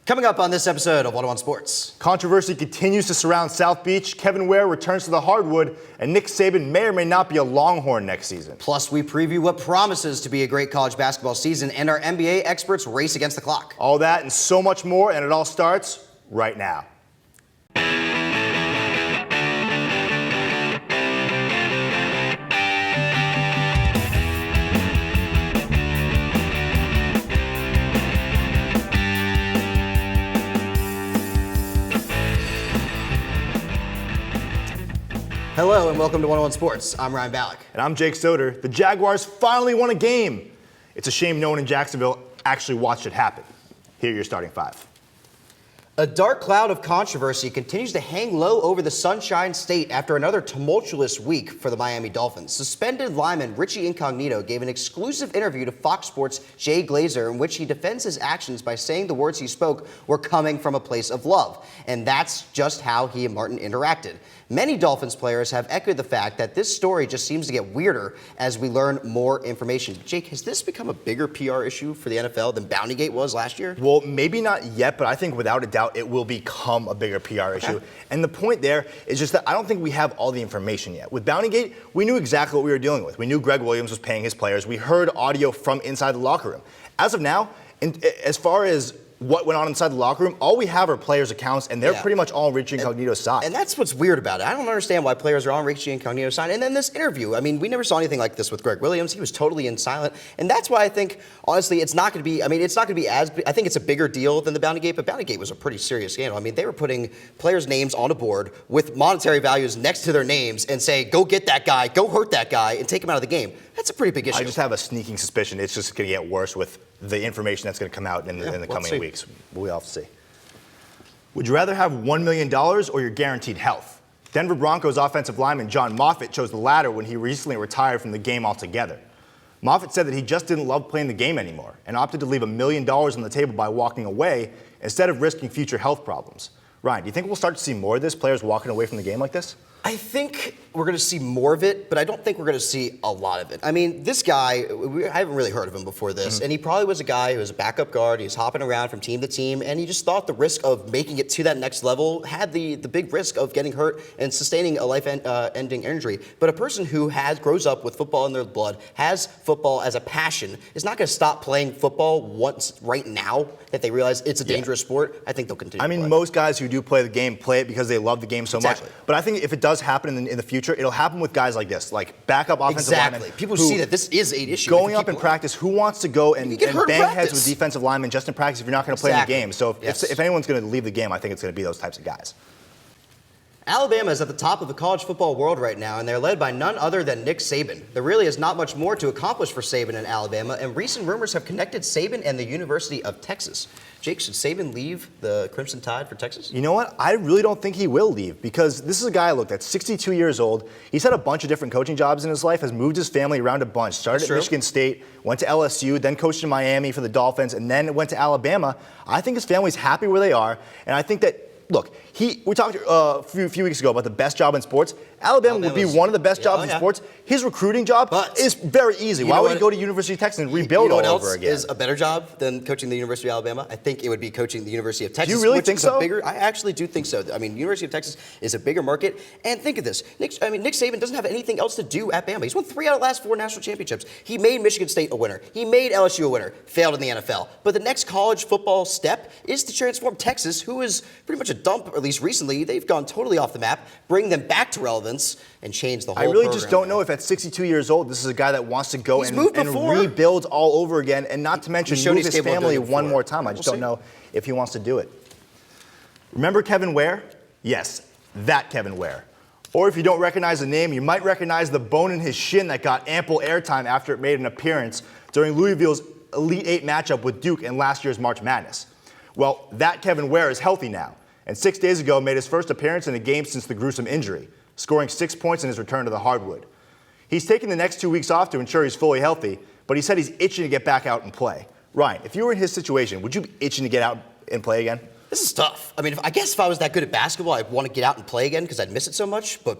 Coming up on this episode of 101 Sports. Controversy continues to surround South Beach. Kevin Ware returns to the hardwood, and Nick Saban may or may not be a Longhorn next season. Plus, we preview what promises to be a great college basketball season and our NBA experts race against the clock. All that and so much more, and it all starts right now. Hello and welcome to 101 Sports. I'm Ryan Ballack. And I'm Jake Soder. The Jaguars finally won a game. It's a shame no one in Jacksonville actually watched it happen. Here are your starting five. A dark cloud of controversy continues to hang low over the Sunshine State after another tumultuous week for the Miami Dolphins. Suspended lineman Richie Incognito gave an exclusive interview to Fox Sports' Jay Glazer in which he defends his actions by saying the words he spoke were coming from a place of love. And that's just how he and Martin interacted. Many Dolphins players have echoed the fact that this story just seems to get weirder as we learn more information. Jake, has this become a bigger PR issue for the NFL than Bountygate was last year? Well, maybe not yet, but I think without a doubt it will become a bigger PR issue. And the point there is just that I don't think we have all the information yet. With Bountygate, we knew exactly what we were dealing with. We knew Greg Williams was paying his players. We heard audio from inside the locker room. As of now, as far as what went on inside the locker room, all we have are players' accounts, and they're pretty much all on Richie Incognito's side. And that's what's weird about it. I don't understand why players are on Richie Incognito's side. And then this interview, I mean, we never saw anything like this with Greg Williams. He was totally in silent. And that's why I think, honestly, it's not going to be, I think it's a bigger deal than the Bountygate, but Bountygate was a pretty serious scandal. I mean, they were putting players' names on a board with monetary values next to their names and say, go get that guy, go hurt that guy, and take him out of the game. That's a pretty big issue. I just have a sneaking suspicion it's just going to get worse with the information that's going to come out in the coming weeks. We'll have to see. Would you rather have $1 million or your guaranteed health? Denver Broncos offensive lineman John Moffitt chose the latter when he recently retired from the game altogether. Moffitt said that he just didn't love playing the game anymore and opted to leave $1 million on the table by walking away instead of risking future health problems. Ryan, do you think we'll start to see more of this, players walking away from the game like this? I think we're going to see more of it, but I don't think we're going to see a lot of it. I mean, this guy, I haven't really heard of him before this, and he probably was a guy who was a backup guard. He was hopping around from team to team, and he just thought the risk of making it to that next level had the big risk of getting hurt and sustaining a life-ending injury. But a person who grows up with football in their blood, has football as a passion, is not going to stop playing football once right now that they realize it's a dangerous sport. I think they'll continue. I mean, most guys who do play the game play it because they love the game so much. But I think if it does happen in the future, it'll happen with guys like this, like backup offensive linemen. People see that this is an issue. Going up in practice, who wants to go and bang heads with defensive linemen just in practice if you're not going to play in the game? So if anyone's going to leave the game, I think it's going to be those types of guys. Alabama is at the top of the college football world right now, and they're led by none other than Nick Saban. There really is not much more to accomplish for Saban in Alabama, and recent rumors have connected Saban and the University of Texas. Jake, should Saban leave the Crimson Tide for Texas? You know what? I really don't think he will leave because this is a guy, look, that's 62 years old. He's had a bunch of different coaching jobs in his life, has moved his family around a bunch. Started at Michigan State, went to LSU, then coached in Miami for the Dolphins, and then went to Alabama. I think his family's happy where they are, and I think that, look, we talked a few weeks ago about the best job in sports. Alabama would be one of the best jobs in sports. His recruiting job is very easy. Why would he go to University of Texas and rebuild all over again? Is a better job than coaching the University of Alabama? I think it would be coaching the University of Texas. Do you really think so? I actually do think so. I mean, University of Texas is a bigger market. And think of this. Nick Saban doesn't have anything else to do at Bama. He's won 3 out of the last 4 national championships. He made Michigan State a winner. He made LSU a winner. Failed in the NFL. But the next college football step is to transform Texas, who is pretty much a dump, or at least recently. They've gone totally off the map, bring them back to relevance, and change the whole program. I really just don't know if at 62 years old, this is a guy that wants to go and rebuild all over again, and not to mention move his family one more time. I just don't know if he wants to do it. Remember Kevin Ware? Yes, that Kevin Ware. Or if you don't recognize the name, you might recognize the bone in his shin that got ample airtime after it made an appearance during Louisville's Elite Eight matchup with Duke in last year's March Madness. Well, that Kevin Ware is healthy now, and 6 days ago made his first appearance in a game since the gruesome injury, scoring 6 points in his return to the hardwood. He's taking the next 2 weeks off to ensure he's fully healthy, but he said he's itching to get back out and play. Ryan, if you were in his situation, would you be itching to get out and play again? This is tough. I mean, I guess if I was that good at basketball, I'd want to get out and play again because I'd miss it so much. But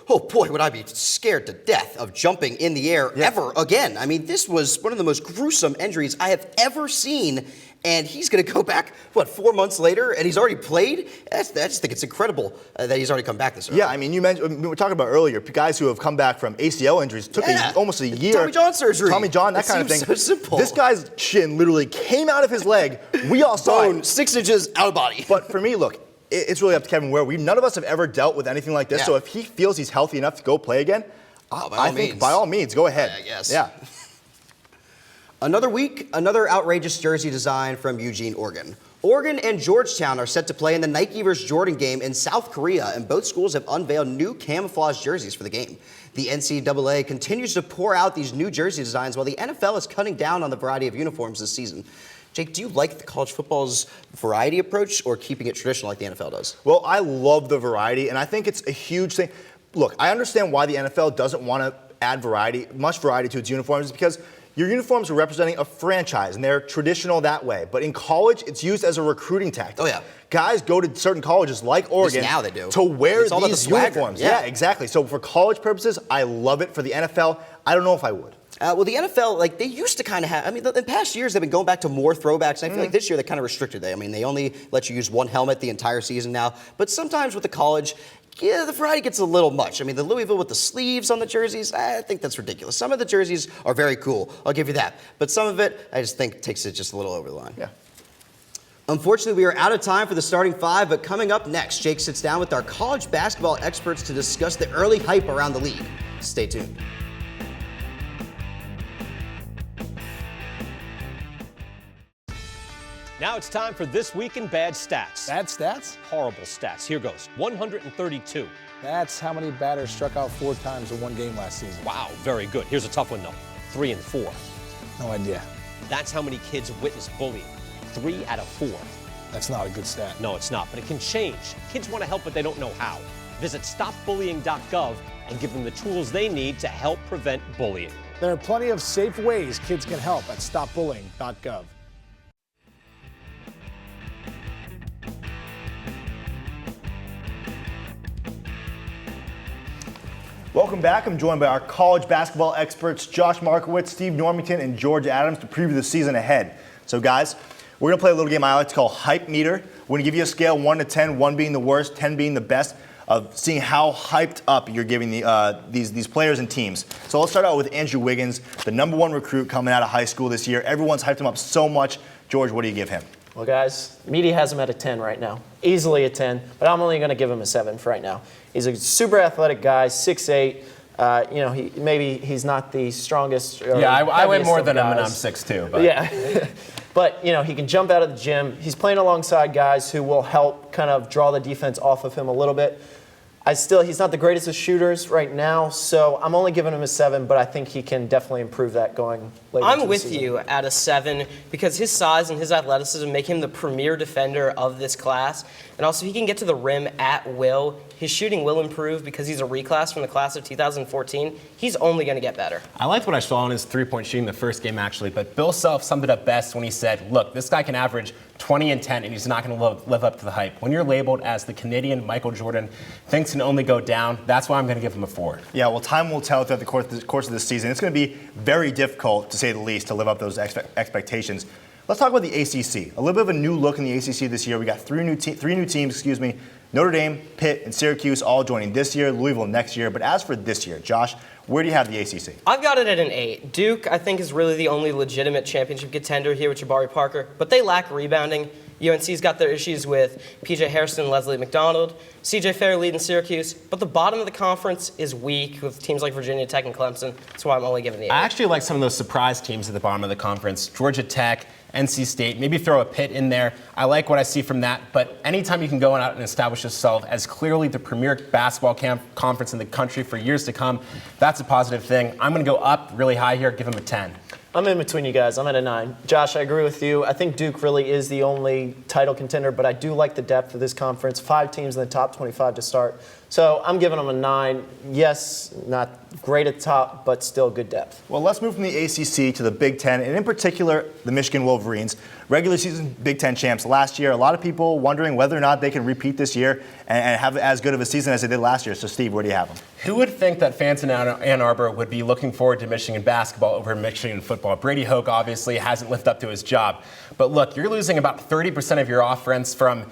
oh boy, would I be scared to death of jumping in the air ever again. I mean, this was one of the most gruesome injuries I have ever seen. and he's going to go back, 4 months later, and he's already played? I just think it's incredible that he's already come back this early. Yeah, I mean, we were talking about earlier, guys who have come back from ACL injuries, took almost a year. Tommy John surgery. Tommy John, that kind of thing. So simple. This guy's shin literally came out of his leg. We all saw it. 6 inches out of body. But for me, look, it's really up to Kevin Ware. None of us have ever dealt with anything like this, so if he feels he's healthy enough to go play again, I think by all means, go ahead. I guess. Yeah. Another week, another outrageous jersey design from Eugene, Oregon. Oregon and Georgetown are set to play in the Nike vs. Jordan game in South Korea, and both schools have unveiled new camouflage jerseys for the game. The NCAA continues to pour out these new jersey designs while the NFL is cutting down on the variety of uniforms this season. Jake, do you like the college football's variety approach or keeping it traditional like the NFL does? Well, I love the variety, and I think it's a huge thing. Look, I understand why the NFL doesn't want to add much variety to its uniforms, because your uniforms are representing a franchise, and they're traditional that way. But in college, it's used as a recruiting tactic. Oh, yeah. Guys go to certain colleges like Oregon now they do. to wear it's all about these the swagger. uniforms. Yeah, exactly. So for college purposes, I love it. For the NFL, I don't know if I would. Well, the NFL, they used to kind of have, in past years, they've been going back to more throwbacks. I feel like this year they kind of restricted it. They only let you use one helmet the entire season now. But sometimes with the college, the variety gets a little much. The Louisville with the sleeves on the jerseys, I think that's ridiculous. Some of the jerseys are very cool, I'll give you that. But some of it, I just think takes it just a little over the line. Yeah. Unfortunately, we are out of time for the starting five, but coming up next, Jake sits down with our college basketball experts to discuss the early hype around the league. Stay tuned. Now it's time for This Week in Bad Stats. Bad stats? Horrible stats. Here goes. 132. That's how many batters struck out 4 times in one game last season. Wow, very good. Here's a tough one, though. 3 and 4. No idea. That's how many kids witness bullying. 3 out of 4. That's not a good stat. No, it's not, but it can change. Kids want to help, but they don't know how. Visit stopbullying.gov and give them the tools they need to help prevent bullying. There are plenty of safe ways kids can help at stopbullying.gov. Welcome back. I'm joined by our college basketball experts, Josh Markowitz, Steve Normington, and George Adams, to preview the season ahead. So, guys, we're going to play a little game I like to call Hype Meter. We're going to give you a scale 1 to 10, 1 being the worst, 10 being the best, of seeing how hyped up you're giving these players and teams. So let's start out with Andrew Wiggins, the #1 recruit coming out of high school this year. Everyone's hyped him up so much. George, what do you give him? Well, guys, media has him at a 10 right now. Easily a 10, but I'm only going to give him a 7 for right now. He's a super athletic guy, 6'8". He's not the strongest. I weigh more than him, and I'm guys. 6'2". But. Yeah. But, he can jump out of the gym. He's playing alongside guys who will help kind of draw the defense off of him a little bit. He's not the greatest of shooters right now, so I'm only giving him a 7, but I think he can definitely improve that going later. I'm with you at a 7 because his size and his athleticism make him the premier defender of this class. And also, he can get to the rim at will. His shooting will improve because he's a reclass from the class of 2014. He's only going to get better. I liked what I saw in his three-point shooting the first game, actually, but Bill Self summed it up best when he said, look, this guy can average 20 and 10, and he's not going to live up to the hype. When you're labeled as the Canadian Michael Jordan, things can only go down. That's why I'm going to give him a 4. Yeah, well, time will tell throughout the course of this season. It's going to be very difficult, to say the least, to live up to those expectations. Let's talk about the ACC. A little bit of a new look in the ACC this year. We got three new teams, Notre Dame, Pitt, and Syracuse all joining this year, Louisville next year. But as for this year, Josh, where do you have the ACC? I've got it at an 8. Duke, I think, is really the only legitimate championship contender here with Jabari Parker, but they lack rebounding. UNC's got their issues with P.J. Harrison and Leslie McDonald, C.J. Fair leading Syracuse, but the bottom of the conference is weak with teams like Virginia Tech and Clemson. That's why I'm only giving the 8. I actually like some of those surprise teams at the bottom of the conference. Georgia Tech, NC State, maybe throw a Pitt in there. I like what I see from that, but anytime you can go out and establish yourself as clearly the premier basketball conference in the country for years to come, that's a positive thing. I'm going to go up really high here, give them a 10. I'm in between you guys. I'm at a 9. Josh, I agree with you. I think Duke really is the only title contender, but I do like the depth of this conference. 5 teams in the top 25 to start. So I'm giving them a 9. Yes, not great at top, but still good depth. Well, let's move from the ACC to the Big Ten, and in particular, the Michigan Wolverines. Regular season Big Ten champs last year. A lot of people wondering whether or not they can repeat this year and have as good of a season as they did last year. So, Steve, where do you have them? Who would think that fans in Ann Arbor would be looking forward to Michigan basketball over Michigan football? Brady Hoke obviously hasn't lived up to his job. But look, you're losing about 30% of your offense from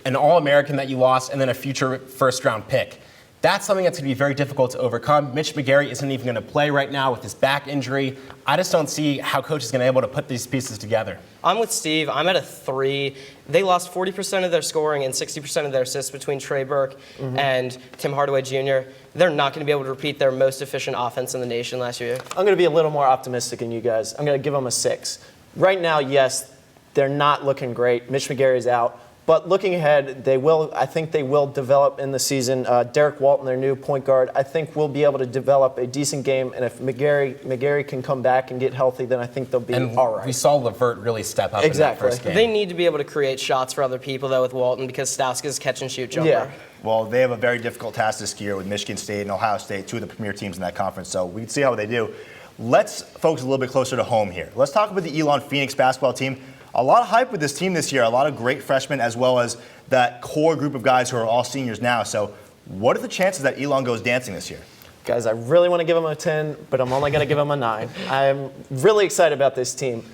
an All-American that you lost and then a future first-round pick. That's something that's going to be very difficult to overcome. Mitch McGary isn't even going to play right now with his back injury. I just don't see how coach is going to be able to put these pieces together. I'm with Steve. I'm at a 3. They lost 40% of their scoring and 60% of their assists between Trey Burke and Tim Hardaway Jr. They're not going to be able to repeat their most efficient offense in the nation last year. I'm going to be a little more optimistic than you guys. I'm going to give them a 6. Right now, yes, they're not looking great. Mitch McGary's out. But looking ahead, I think they will develop in the season. Derek Walton, their new point guard, I think will be able to develop a decent game. And if McGary can come back and get healthy, then I think they'll be all right. We saw Levert really step up in that first game. They need to be able to create shots for other people, though, with Walton, because Stauska's catch-and-shoot jumper. Yeah. Well, they have a very difficult task this year with Michigan State and Ohio State, 2 of the premier teams in that conference. So we can see how they do. Let's focus a little bit closer to home here. Let's talk about the Elon Phoenix basketball team. A lot of hype with this team this year, a lot of great freshmen as well as that core group of guys who are all seniors now. So what are the chances that Elon goes dancing this year? Guys, I really want to give them a 10, but I'm only going to give them a 9. I'm really excited about this team.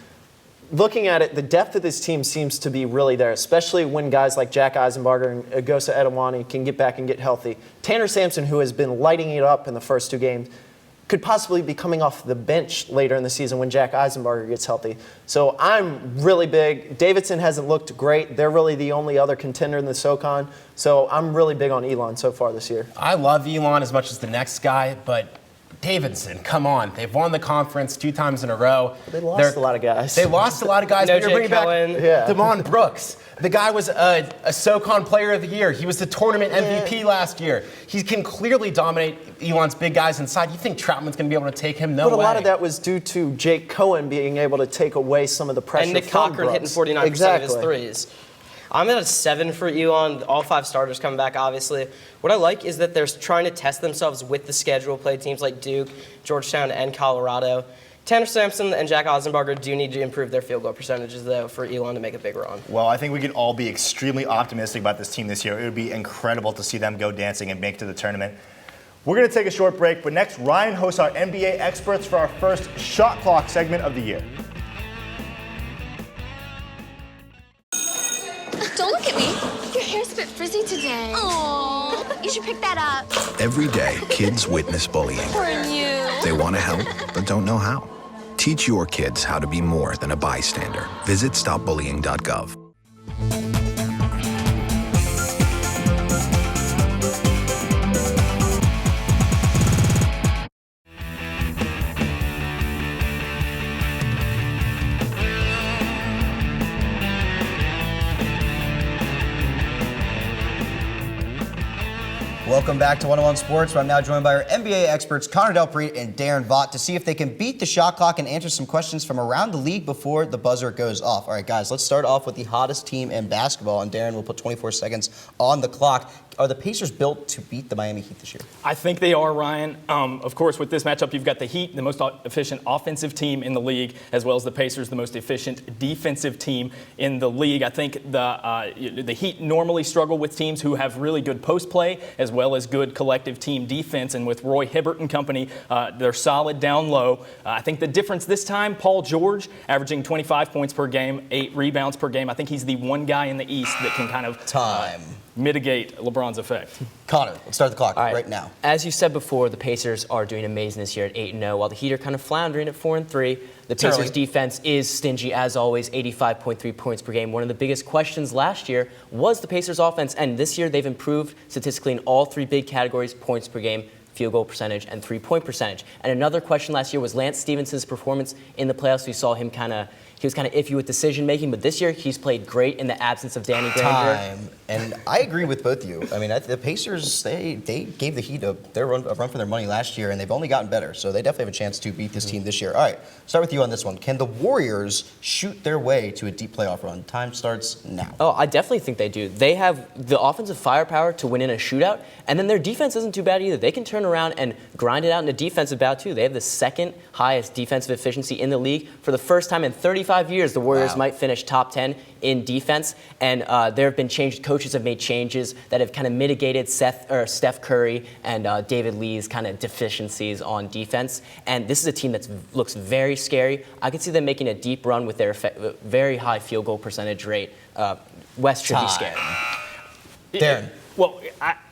Looking at it, the depth of this team seems to be really there, especially when guys like Jack Eisenbarger and Agosa Edewani can get back and get healthy. Tanner Sampson, who has been lighting it up in the first 2 games, could possibly be coming off the bench later in the season when Jack Eisenbarger gets healthy. So I'm really big. Davidson hasn't looked great. They're really the only other contender in the SoCon. So I'm really big on Elon so far this year. I love Elon as much as the next guy, but Davidson, come on. They've won the conference 2 times in a row. They lost a lot of guys. They lost a lot of guys. No, but you're bringing Cohen. back Damon Brooks. The guy was a SoCon Player of the Year. He was the tournament MVP last year. He can clearly dominate Elon's big guys inside. You think Troutman's going to be able to take him? No way. But a lot of that was due to Jake Cohen being able to take away some of the pressure And Nick from Cochran hitting Brooks. 49% of his threes. I'm at a 7 for Elon. All 5 starters coming back, obviously. What I like is that they're trying to test themselves with the schedule, play teams like Duke, Georgetown, and Colorado. Tanner Sampson and Jack Eisenbarger do need to improve their field goal percentages, though, for Elon to make a big run. Well, I think we can all be extremely optimistic about this team this year. It would be incredible to see them go dancing and make it to the tournament. We're going to take a short break, but next, Ryan hosts our NBA experts for our first shot clock segment of the year. Don't look at me. Your hair's a bit frizzy today. Aww. You should pick that up. Every day, kids witness bullying. Poor you. They want to help, but don't know how. Teach your kids how to be more than a bystander. Visit stopbullying.gov. Welcome back to 101 Sports, where I'm now joined by our NBA experts, Connor Delpreet and Darren Vaught, to see if they can beat the shot clock and answer some questions from around the league before the buzzer goes off. All right, guys, let's start off with the hottest team in basketball, and Darren will put 24 seconds on the clock. Are the Pacers built to beat the Miami Heat this year? I think they are, Ryan. Of course, with this matchup, you've got the Heat, the most efficient offensive team in the league, as well as the Pacers, the most efficient defensive team in the league. I think the Heat normally struggle with teams who have really good post play, as well as good collective team defense. And with Roy Hibbert and company, they're solid down low. I think the difference this time, Paul George, averaging 25 points per game, 8 rebounds per game. I think he's the one guy in the East that can kind of mitigate LeBron's effect. Connor, let's start the clock right now. As you said before, the Pacers are doing amazing this year at 8-0, while the Heat are kind of floundering at 4-3. The Pacers' defense is stingy, as always, 85.3 points per game. One of the biggest questions last year was the Pacers' offense, and this year they've improved statistically in all 3 big categories: points per game, field goal percentage, and three-point percentage. And another question last year was Lance Stephenson's performance in the playoffs. We saw him he was kind of iffy with decision making, but this year he's played great in the absence of Danny Granger. And I agree with both of you. I mean, the Pacers, they gave the Heat a run for their money last year, and they've only gotten better. So they definitely have a chance to beat this team this year. All right, start with you on this one. Can the Warriors shoot their way to a deep playoff run? Time starts now. Oh, I definitely think they do. They have the offensive firepower to win in a shootout, and then their defense isn't too bad either. They can turn around and grind it out in a defensive bout, too. They have the second highest defensive efficiency in the league. For the first time in 35 years, the Warriors might finish top 10 in defense, and there have been coaches have made changes that have kind of mitigated Steph Curry and David Lee's kind of deficiencies on defense. And this is a team that looks very scary. I could see them making a deep run with their very high field goal percentage rate. West should be scared. Darren. Well,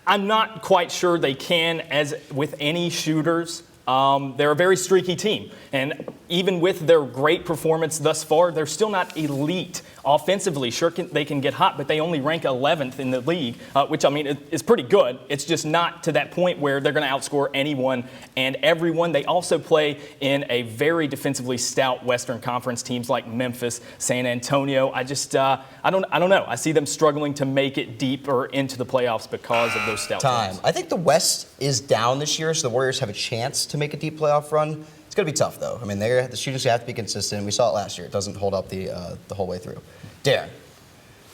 I'm not quite sure they can, as with any shooters. They're a very streaky team. And even with their great performance thus far, they're still not elite offensively. Sure, they can get hot, but they only rank 11th in the league, which, I mean, is pretty good. It's just not to that point where they're going to outscore anyone and everyone. They also play in a very defensively stout Western Conference, teams like Memphis, San Antonio. I don't know. I see them struggling to make it deeper into the playoffs because of those stout teams. I think the West is down this year, so the Warriors have a chance to make a deep playoff run. It's going to be tough, though. I mean, the shooters have to be consistent. We saw it last year. It doesn't hold up the whole way through. Darren,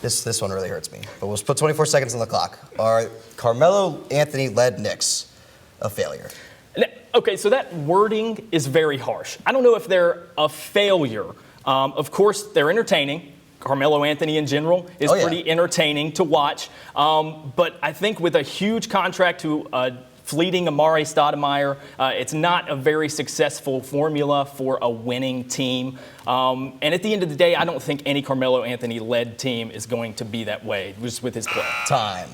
this one really hurts me, but we'll put 24 seconds on the clock. Are Carmelo Anthony-led Knicks a failure? Okay, so that wording is very harsh. I don't know if they're a failure. Of course, they're entertaining. Carmelo Anthony in general is pretty entertaining to watch. But I think with a huge contract to fleeting Amari Stoudemire, it's not a very successful formula for a winning team. And at the end of the day, I don't think any Carmelo Anthony-led team is going to be that way, just with his play. Time.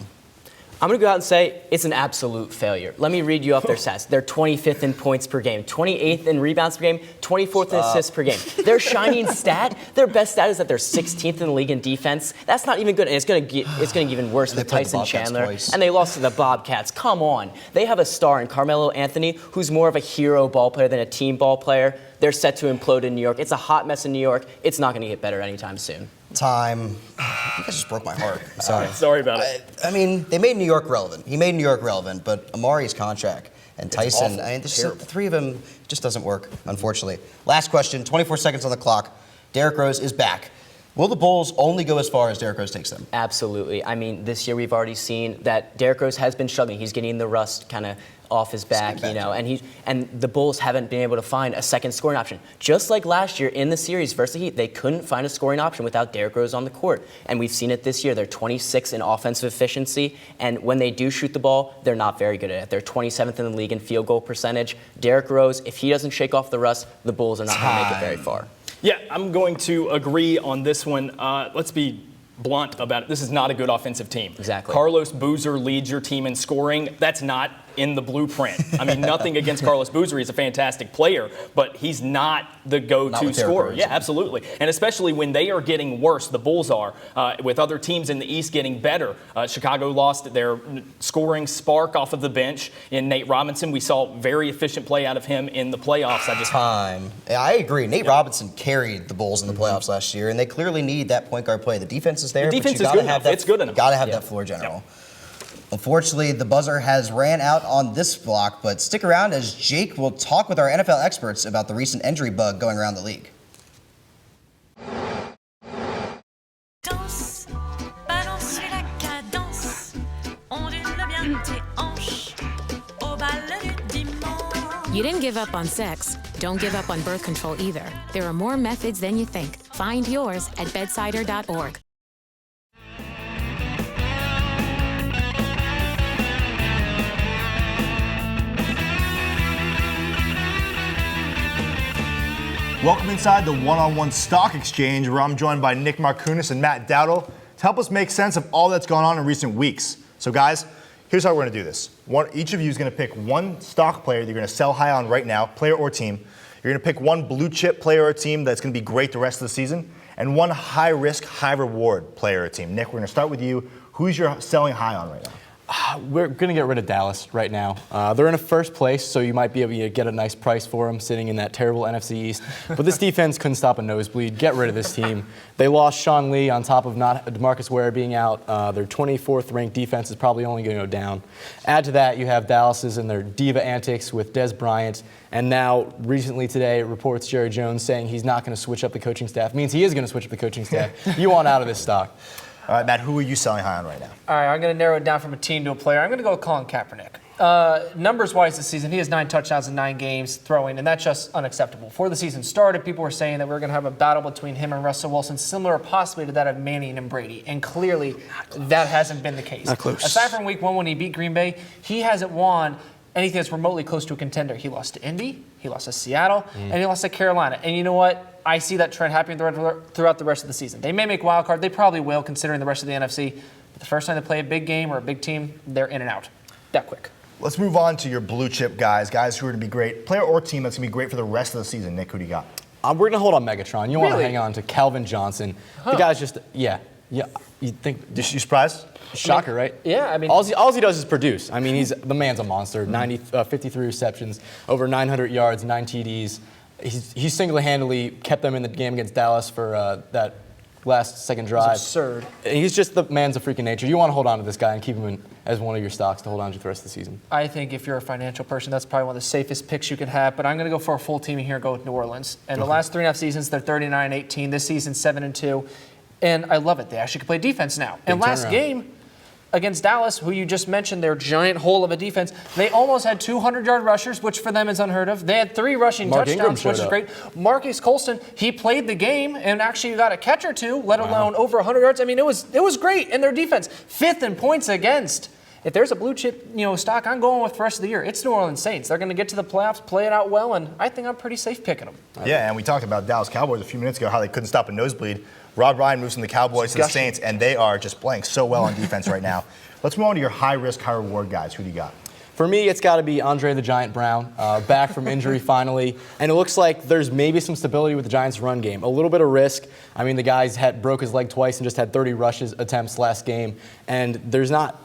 I'm going to go out and say it's an absolute failure. Let me read you off their stats. They're 25th in points per game, 28th in rebounds per game, 24th in assists per game. Their shining stat, their best stat is that they're 16th in the league in defense. That's not even good, and it's going to get even worse with Tyson Chandler. Twice. And they lost to the Bobcats. Come on. They have a star in Carmelo Anthony, who's more of a hero ball player than a team ball player. They're set to implode in New York. It's a hot mess in New York. It's not going to get better anytime soon. Time. You guys just broke my heart. I'm sorry. Sorry about it. I mean, they made New York relevant. He made New York relevant, but Amari's contract and Tyson, I mean, the three of them just doesn't work, unfortunately. Last question, 24 seconds on the clock. Derrick Rose is back. Will the Bulls only go as far as Derrick Rose takes them? Absolutely. I mean, this year we've already seen that Derrick Rose has been struggling. He's getting the rust kind of off his back, you know, and the Bulls haven't been able to find a second scoring option. Just like last year in the series versus the Heat, they couldn't find a scoring option without Derrick Rose on the court. And we've seen it this year. They're 26th in offensive efficiency, and when they do shoot the ball, they're not very good at it. They're 27th in the league in field goal percentage. Derrick Rose, if he doesn't shake off the rust, the Bulls are not going to make it very far. Yeah, I'm going to agree on this one. Let's be blunt about it. This is not a good offensive team. Exactly. Carlos Boozer leads your team in scoring. That's not in the blueprint. I mean, nothing against Carlos Boozer. He's a fantastic player, but he's not the go-to scorer. Yeah, absolutely. And especially when they are getting worse, the Bulls are, with other teams in the East getting better. Chicago lost their scoring spark off of the bench in Nate Robinson. We saw very efficient play out of him in the playoffs. I agree. Nate Robinson carried the Bulls in the playoffs last year, and they clearly need that point guard play. The defense is there, the defense but you is gotta good have enough. that. It's good enough. You gotta have that floor general. Unfortunately, the buzzer has ran out on this block, but stick around as Jake will talk with our NFL experts about the recent injury bug going around the league. You didn't give up on sex. Don't give up on birth control either. There are more methods than you think. Find yours at bedsider.org. Welcome inside the one-on-one stock exchange, where I'm joined by Nick Markunis and Matt Dowdle to help us make sense of all that's gone on in recent weeks. So guys, here's how we're going to do this. Each of you is going to pick one stock player that you're going to sell high on right now, player or team. You're going to pick one blue chip player or team that's going to be great the rest of the season, and one high risk, high reward player or team. Nick, we're going to start with you. Who's you selling high on right now? We're going to get rid of Dallas right now. They're in a first place, so you might be able to get a nice price for them sitting in that terrible NFC East. But this defense couldn't stop a nosebleed. Get rid of this team. They lost Sean Lee on top of not DeMarcus Ware being out. Their 24th ranked defense is probably only going to go down. Add to that, you have Dallas's and their diva antics with Des Bryant. And now, recently today, it reports Jerry Jones saying he's not going to switch up the coaching staff. Means he is going to switch up the coaching staff. You want out of this stock. All right, Matt, who are you selling high on right now? All right, I'm going to narrow it down from a team to a player. I'm going to go with Colin Kaepernick. Numbers-wise this season, he has 9 touchdowns in 9 games throwing, and that's just unacceptable. Before the season started, people were saying that we were going to have a battle between him and Russell Wilson, similar possibly to that of Manning and Brady, and clearly that hasn't been the case. Not close. Aside from Week 1 when he beat Green Bay, he hasn't won anything that's remotely close to a contender. He lost to Indy, he lost to Seattle, and he lost to Carolina. And you know what? I see that trend happening throughout the rest of the season. They may make wild card. They probably will, considering the rest of the NFC. But the first time they play a big game or a big team, they're in and out that quick. Let's move on to your blue chip guys who are to be great, player or team that's going to be great for the rest of the season. Nick, who do you got? We're going to hold on Megatron. You want to Really? hang on to Calvin Johnson. The guy's just, yeah. You think? You surprised? Shocker, right? Yeah, I mean, all he does is produce. I mean, the man's a monster. 53 receptions, over 900 yards, 9 TDs. He single-handedly kept them in the game against Dallas for that last second drive. It's absurd. He's just the man's a freak of nature. You want to hold on to this guy and keep him as one of your stocks to hold on to the rest of the season. I think if you're a financial person, that's probably one of the safest picks you could have. But I'm going to go for a full team here and go with New Orleans. And the last 3.5 seasons, they're 39-18. This season, 7-2. And I love it. They actually can play defense now. And last game against Dallas, who you just mentioned, their giant hole of a defense, they almost had 200-yard rushers, which for them is unheard of. They had 3 rushing touchdowns, which is great. Marcus Colston, he played the game and actually got a catch or 2, let alone over 100 yards. I mean, it was great in their defense. 5th in points against. If there's a blue chip, stock I'm going with for the rest of the year, it's New Orleans Saints. They're going to get to the playoffs, play it out well, and I think I'm pretty safe picking them. Yeah, and we talked about Dallas Cowboys a few minutes ago, how they couldn't stop a nosebleed. Rob Ryan moves from the Cowboys to the Saints, and they are just playing so well on defense right now. Let's move on to your high-risk, high-reward guys. Who do you got? For me, it's got to be Andre the Giant Brown, back from injury finally. And it looks like there's maybe some stability with the Giants' run game. A little bit of risk. I mean, the guy's broke his leg twice and just had 30 rushes attempts last game. And there's not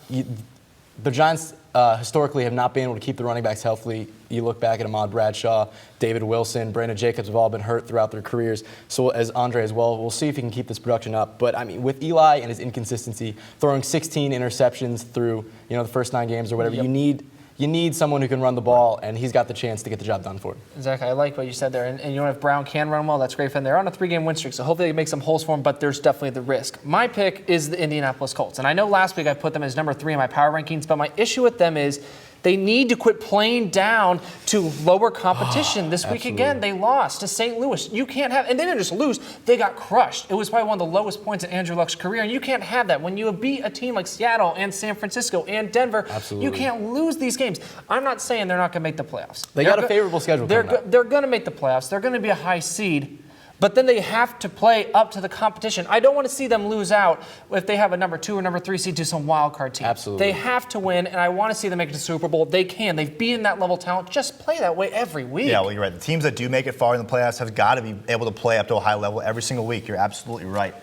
the Giants historically have not been able to keep the running backs healthy. You look back at Ahmad Bradshaw, David Wilson, Brandon Jacobs have all been hurt throughout their careers. So as Andre as well, we'll see if he can keep this production up. But I mean, with Eli and his inconsistency, throwing 16 interceptions through the first 9 games or whatever, you need someone who can run the ball, and he's got the chance to get the job done for him. Exactly. I like what you said there. And if Brown can run well, that's great for them. They're on a 3-game win streak, so hopefully they make some holes for him, but there's definitely the risk. My pick is the Indianapolis Colts. And I know last week I put them as number 3 in my power rankings, but my issue with them is they need to quit playing down to lower competition. This week again, they lost to St. Louis. You can't have, and they didn't just lose, they got crushed. It was probably one of the lowest points in Andrew Luck's career, and you can't have that. When you beat a team like Seattle and San Francisco and Denver, you can't lose these games. I'm not saying they're not going to make the playoffs. They got a favorable schedule coming up. They're going to make the playoffs. They're going to be a high seed. But then they have to play up to the competition. I don't want to see them lose out if they have a number 2 or number 3 seed to some wild card team. Absolutely. They have to win, and I want to see them make it to the Super Bowl. They can. They've beaten that level of talent. Just play that way every week. Yeah, well, you're right. The teams that do make it far in the playoffs have got to be able to play up to a high level every single week. You're absolutely right.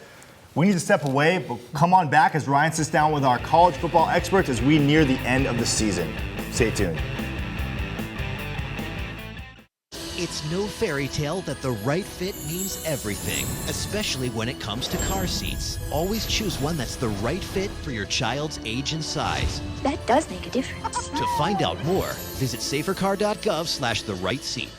We need to step away, but come on back as Ryan sits down with our college football experts as we near the end of the season. Stay tuned. It's no fairy tale that the right fit means everything, especially when it comes to car seats. Always choose one that's the right fit for your child's age and size. That does make a difference. To find out more, visit safercar.gov/therightseat.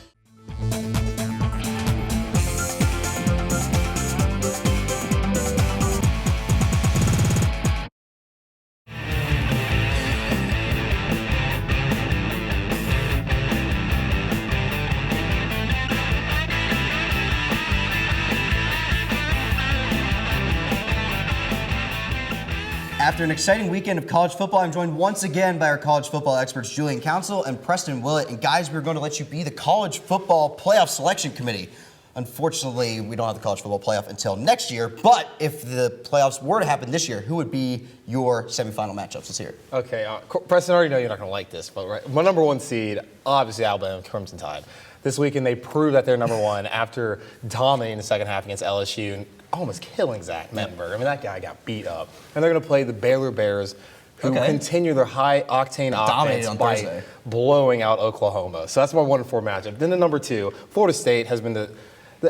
After an exciting weekend of college football, I'm joined once again by our college football experts, Julian Council and Preston Willett. And guys, we're going to let you be the college football playoff selection committee. Unfortunately, we don't have the college football playoff until next year. But if the playoffs were to happen this year, who would be your semifinal matchups? Let's hear it. Okay, Preston, I already know you're not going to like this, but right, my number 1 seed, obviously Alabama Crimson Tide. This weekend, they proved that they're number 1 after dominating the second half against LSU and almost killing Zach Mettenberg. I mean, that guy got beat up. And they're going to play the Baylor Bears who continue their high-octane offense by blowing out Oklahoma. So that's my 1-4 matchup. Then the number 2, Florida State has been the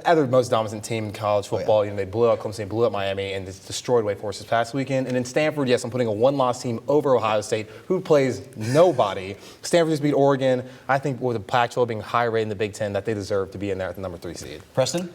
other most dominant team in college football. You know, they blew out Clemson, they blew out Miami, and just destroyed Wake Forest this past weekend. And in Stanford, yes, I'm putting a one-loss team over Ohio State, who plays nobody. Stanford just beat Oregon. I think with the Pac-12 being high rated in the Big Ten, that they deserve to be in there at the number 3 seed. Preston?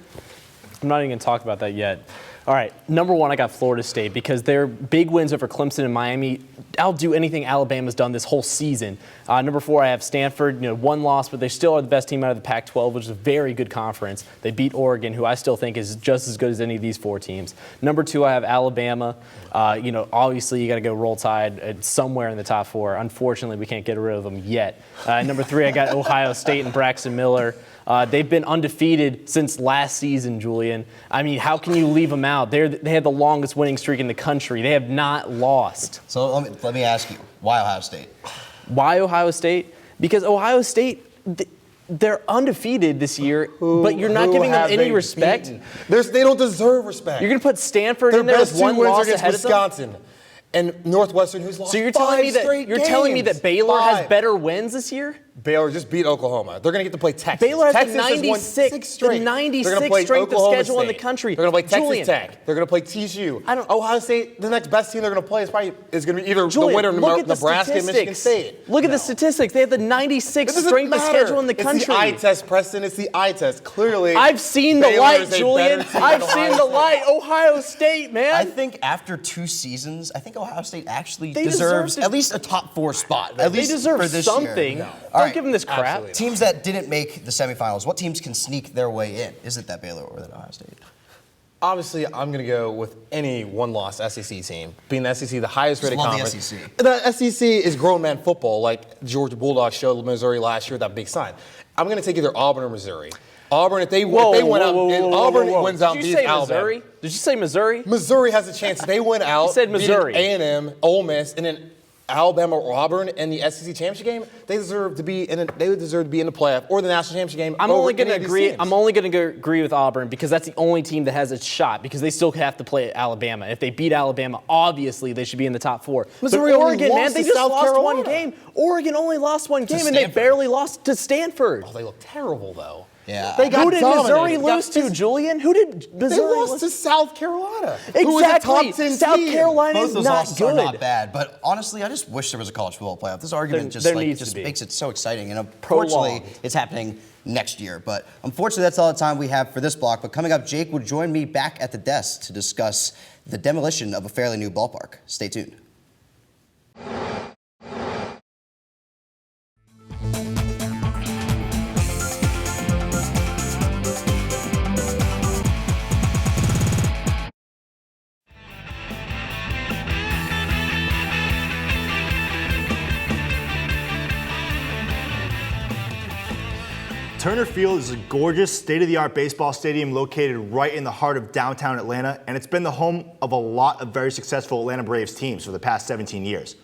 I'm not even going to talk about that yet. All right, number 1, I got Florida State because their big wins over Clemson and Miami outdo anything Alabama's done this whole season. Number 4, I have Stanford, 1 loss, but they still are the best team out of the Pac-12, which is a very good conference. They beat Oregon, who I still think is just as good as any of these 4 teams. Number 2, I have Alabama. Obviously you got to go Roll Tide somewhere in the top 4. Unfortunately, we can't get rid of them yet. Number 3, I got Ohio State and Braxton Miller. They've been undefeated since last season, Julian. I mean, how can you leave them out? They have the longest winning streak in the country. They have not lost. So let me ask you, why Ohio State? Why Ohio State? Because Ohio State, they're undefeated this year, but you're not giving them any respect. They don't deserve respect. You're going to put Stanford in there with 1 loss ahead of them? Wisconsin and Northwestern, who's lost So you're telling me that Baylor has 5. better wins this year? Baylor just beat Oklahoma. They're going to get to play Texas. Baylor has Texas the 96th strength of schedule in the country. They're going to play Julian, Texas Tech. They're going to play TCU. Ohio State, the next best team they're going to play is going to be either Julian, the winner look at Nebraska and Michigan State. Look at the statistics. They have the 96th strength of schedule in the country. It's the eye test, Preston. It's the eye test. Clearly, I've seen the light, Julian. I've seen the light. Ohio State, man. I think after 2 seasons, I think Ohio State actually deserves at least a top 4 spot. At least they deserve for this something. Year. Don't give them this crap. Teams that didn't make the semifinals, what teams can sneak their way in? Is it that Baylor or that Ohio State? Obviously, I'm going to go with any 1-loss SEC team, being the SEC the highest-rated conference. The SEC. The SEC is grown man football, like Georgia Bulldogs showed Missouri last year with that big sign. I'm going to take either Auburn or Missouri. Auburn, if they win out, Auburn wins out. Did you say Missouri? Did you say Missouri? Missouri has a chance. If they win out, you said Missouri. A&M, Ole Miss, and then Alabama or Auburn in the SEC championship game, they deserve to be in the playoff or the national championship game. I'm only going to agree with Auburn because that's the only team that has a shot because they still have to play Alabama. If they beat Alabama, obviously they should be in the top 4. Missouri, but Oregon, man, they just lost Carolina. 1 game. Oregon only lost 1 game and they barely lost to Stanford. Oh, they look terrible though. Yeah. Who did Missouri lose to, Julian? Who did Missouri lose to? South Carolina. Exactly. South Carolina is not good. Are not bad, but honestly, I just wish there was a college football playoff. This argument just makes it so exciting, and unfortunately, it's happening next year. But unfortunately, that's all the time we have for this block. But coming up, Jake will join me back at the desk to discuss the demolition of a fairly new ballpark. Stay tuned. Turner Field is a gorgeous, state-of-the-art baseball stadium located right in the heart of downtown Atlanta, and it's been the home of a lot of very successful Atlanta Braves teams for the past 17 years.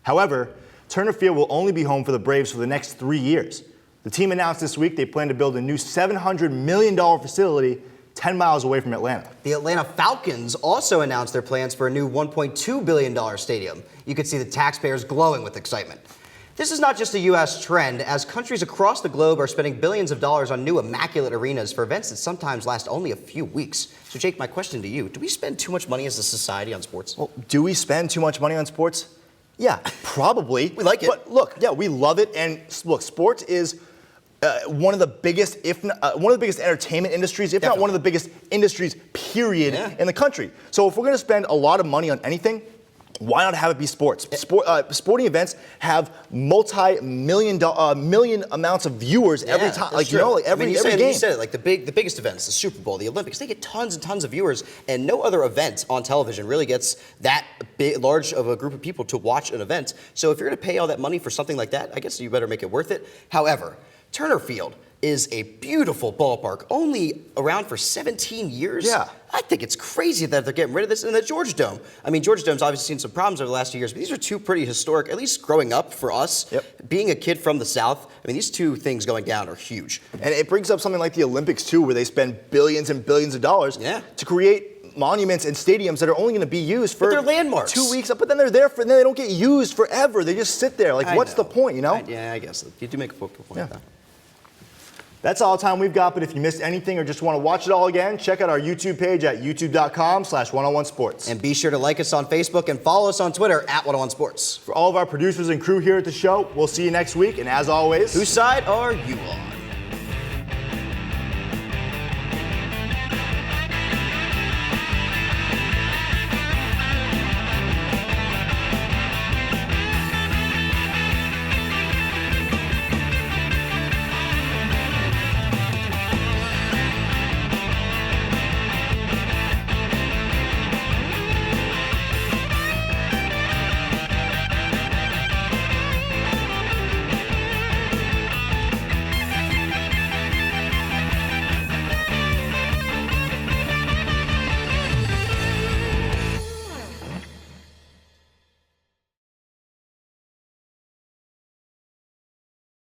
However, Turner Field will only be home for the Braves for the next 3 years. The team announced this week they plan to build a new $700 million facility 10 miles away from Atlanta. The Atlanta Falcons also announced their plans for a new $1.2 billion stadium. You could see the taxpayers glowing with excitement. This is not just a U.S. trend, as countries across the globe are spending billions of dollars on new immaculate arenas for events that sometimes last only a few weeks. So, Jake, my question to you, do we spend too much money as a society on sports? Well, do we spend too much money on sports? Yeah, probably. We like it. But look, yeah, we love it. And look, sports is one of the biggest, one of the biggest entertainment industries, if not one of the biggest industries, period, in the country. So if we're going to spend a lot of money on anything, why not have it be sports? Sporting events have multi-million amounts of viewers every time. Like true. Every game. You said it. Like the biggest events, the Super Bowl, the Olympics, they get tons and tons of viewers, and no other event on television really gets that large of a group of people to watch an event. So if you're going to pay all that money for something like that, I guess you better make it worth it. However, Turner Field is a beautiful ballpark, only around for 17 years. Yeah. I think it's crazy that they're getting rid of this. And the Georgia Dome. I mean, Georgia Dome's obviously seen some problems over the last few years, but these are two pretty historic, at least growing up for us. Being a kid from the South, I mean, these two things going down are huge. And it brings up something like the Olympics, too, where they spend billions and billions of dollars to create monuments and stadiums that are only going to be used for they're landmarks. 2 weeks, but then they're there for, and then they don't get used forever. They just sit there. Like, what's the point, you know? Yeah, I guess. You do make a point. Yeah. That's all the time we've got, but if you missed anything or just want to watch it all again, check out our YouTube page at youtube.com/101sports. And be sure to like us on Facebook and follow us on Twitter at 101sports. For all of our producers and crew here at the show, we'll see you next week, and as always, whose side are you on?